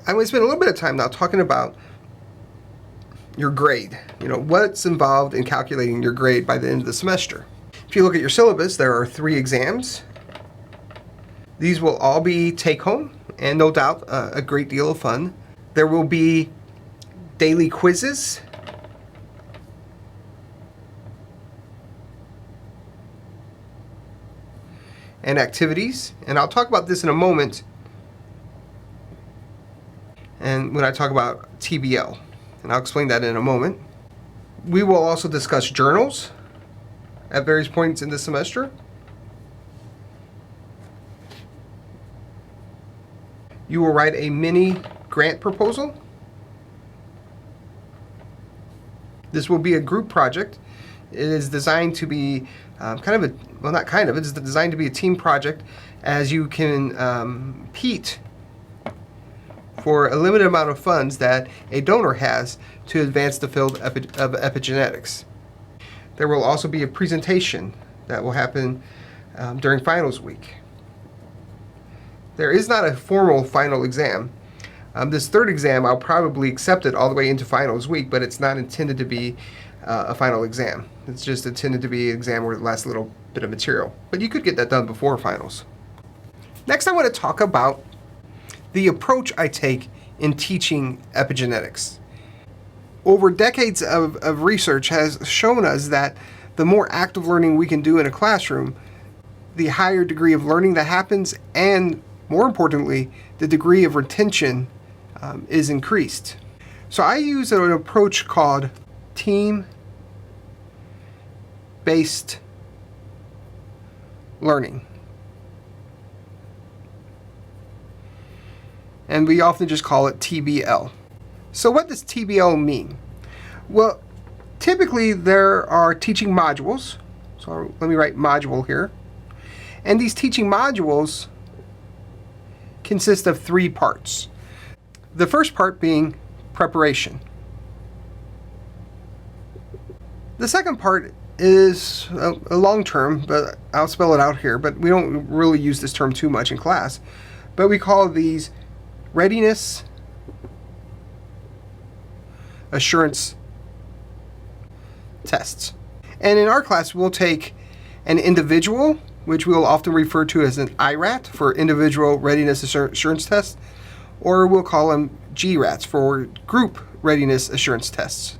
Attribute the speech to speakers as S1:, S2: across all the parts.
S1: I'm going to spend a little bit of time now talking about your grade. What's involved in calculating your grade by the end of the semester. If you look at your syllabus, there are 3 exams. These will all be take-home and no doubt a great deal of fun. There will be daily quizzes. And activities, and I'll talk about this in a moment, and when I talk about TBL, and I'll explain that in a moment. We will also discuss journals at various points in the semester. You will write a mini grant proposal. This will be a group project. It is designed to be it's designed to be a team project, as you can compete for a limited amount of funds that a donor has to advance the field of epigenetics. There will also be a presentation that will happen during finals week. There is not a formal final exam. This 3rd exam, I'll probably accept it all the way into finals week, but it's not intended to be a final exam. It's just intended to be an exam where it lasts a little bit of material. But you could get that done before finals. Next, I want to talk about the approach I take in teaching epigenetics. Over decades of research has shown us that the more active learning we can do in a classroom, the higher degree of learning that happens, and more importantly, the degree of retention is increased. So I use an approach called team-based learning. And we often just call it TBL. So what does TBL mean? Well, typically there are teaching modules. So let me write module here. And these teaching modules consist of 3 parts. The first part being preparation. The second part is a long term, but I'll spell it out here, but we don't really use this term too much in class. But we call these readiness assurance tests. And in our class, we'll take an individual, which we'll often refer to as an IRAT for individual readiness assurance test, or we'll call them GRATs for group readiness assurance tests.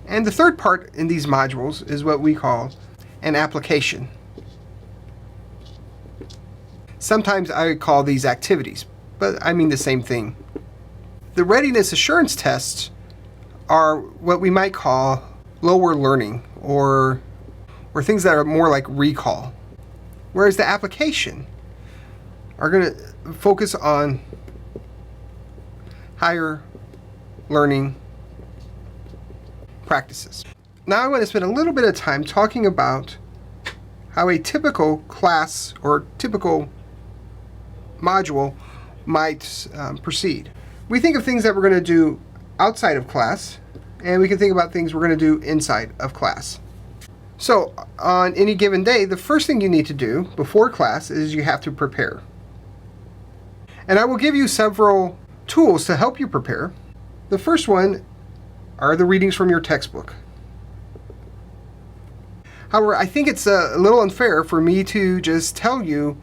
S1: And the third part in these modules is what we call an application. Sometimes I call these activities, but I mean the same thing. The readiness assurance tests are what we might call lower learning, or things that are more like recall. Whereas the application are going to focus on higher learning practices. Now I want to spend a little bit of time talking about how a typical class or typical module might proceed. We think of things that we're going to do outside of class, and we can think about things we're going to do inside of class. So on any given day, the first thing you need to do before class is you have to prepare. And I will give you several tools to help you prepare. The first one are the readings from your textbook. However, I think it's a little unfair for me to just tell you,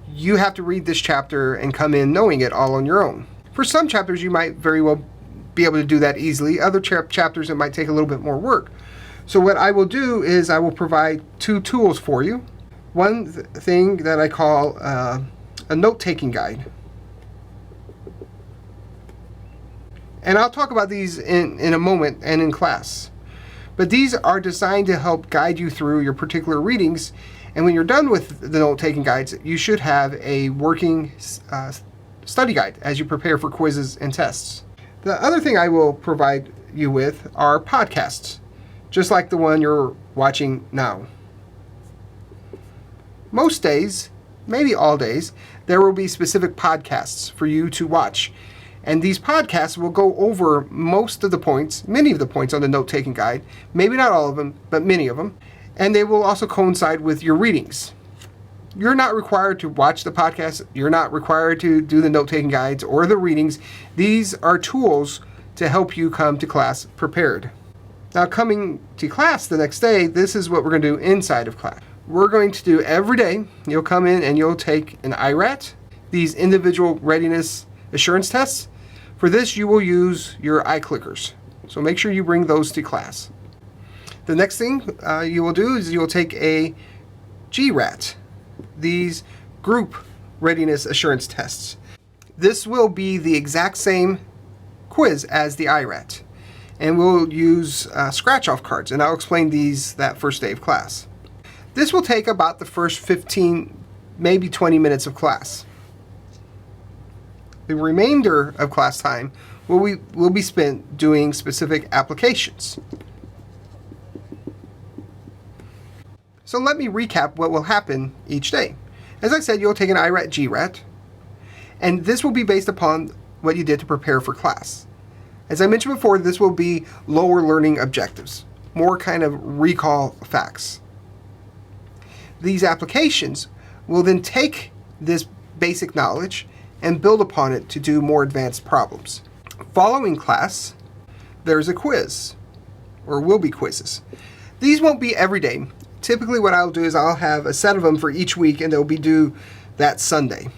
S1: you have to read this chapter and come in knowing it all on your own. For some chapters, you might very well be able to do that easily. Other chapters, it might take a little bit more work. So what I will do is I will provide 2 tools for you. One thing that I call a note-taking guide. And I'll talk about these in a moment and in class. But these are designed to help guide you through your particular readings. And when you're done with the note-taking guides, you should have a working study guide as you prepare for quizzes and tests. The other thing I will provide you with are podcasts, just like the one you're watching now. Most days, maybe all days, there will be specific podcasts for you to watch. And these podcasts will go over most of the points, many of the points on the note-taking guide, maybe not all of them, but many of them. And they will also coincide with your readings. You're not required to watch the podcast. You're not required to do the note-taking guides or the readings. These are tools to help you come to class prepared. Now, coming to class the next day, this is what we're going to do inside of class. We're going to do every day, you'll come in and you'll take an IRAT, these individual readiness assurance tests. For this, you will use your iClickers. So make sure you bring those to class. The next thing you will do is you'll take a GRAT, these group readiness assurance tests. This will be the exact same quiz as the IRAT, and we'll use scratch-off cards, and I'll explain these that first day of class. This will take about the first 15, maybe 20 minutes of class. The remainder of class time will be spent doing specific applications. So let me recap what will happen each day. As I said, you'll take an IRAT, GRAT, and this will be based upon what you did to prepare for class. As I mentioned before, this will be lower learning objectives, more kind of recall facts. These applications will then take this basic knowledge and build upon it to do more advanced problems. Following class, there's a quiz, or will be quizzes. These won't be every day. Typically what I'll do is I'll have a set of them for each week, and they'll be due that Sunday.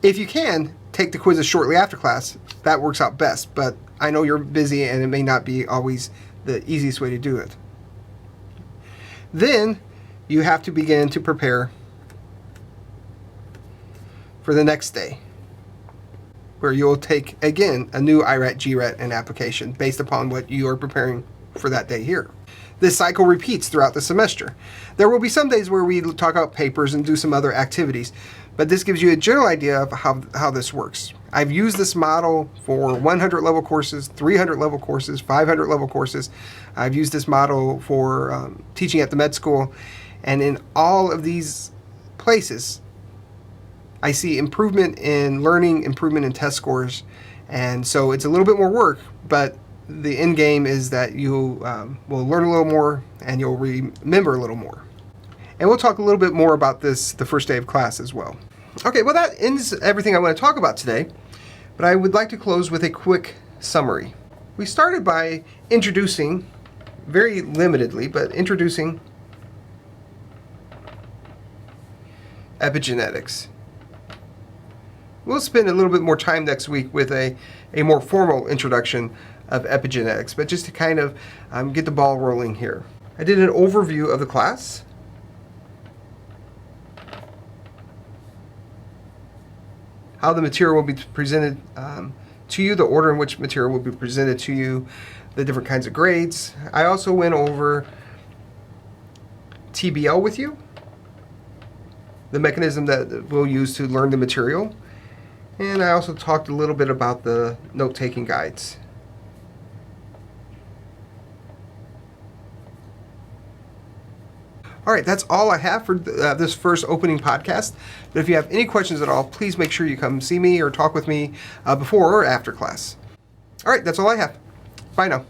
S1: If you can, take the quizzes shortly after class. That works out best, but I know you're busy and it may not be always the easiest way to do it. Then you have to begin to prepare for the next day, where you'll take, again, a new IRAT, GRAT, and application based upon what you are preparing for that day here. This cycle repeats throughout the semester. There will be some days where we talk about papers and do some other activities, but this gives you a general idea of how this works. I've used this model for 100 level courses, 300 level courses, 500 level courses. I've used this model for teaching at the med school, and in all of these places, I see improvement in learning, improvement in test scores, and so it's a little bit more work, but the end game is that you will learn a little more and you'll remember a little more. And we'll talk a little bit more about this the first day of class as well. Okay, well, that ends everything I want to talk about today, but I would like to close with a quick summary. We started by introducing, very limitedly, but introducing epigenetics. We'll spend a little bit more time next week with a more formal introduction of epigenetics, but just to kind of get the ball rolling here. I did an overview of the class. How the material will be presented to you, the order in which material will be presented to you, the different kinds of grades. I also went over TBL with you, the mechanism that we'll use to learn the material, and I also talked a little bit about the note-taking guides. All right, that's all I have for this first opening podcast. But if you have any questions at all, please make sure you come see me or talk with me before or after class. All right, that's all I have. Bye now.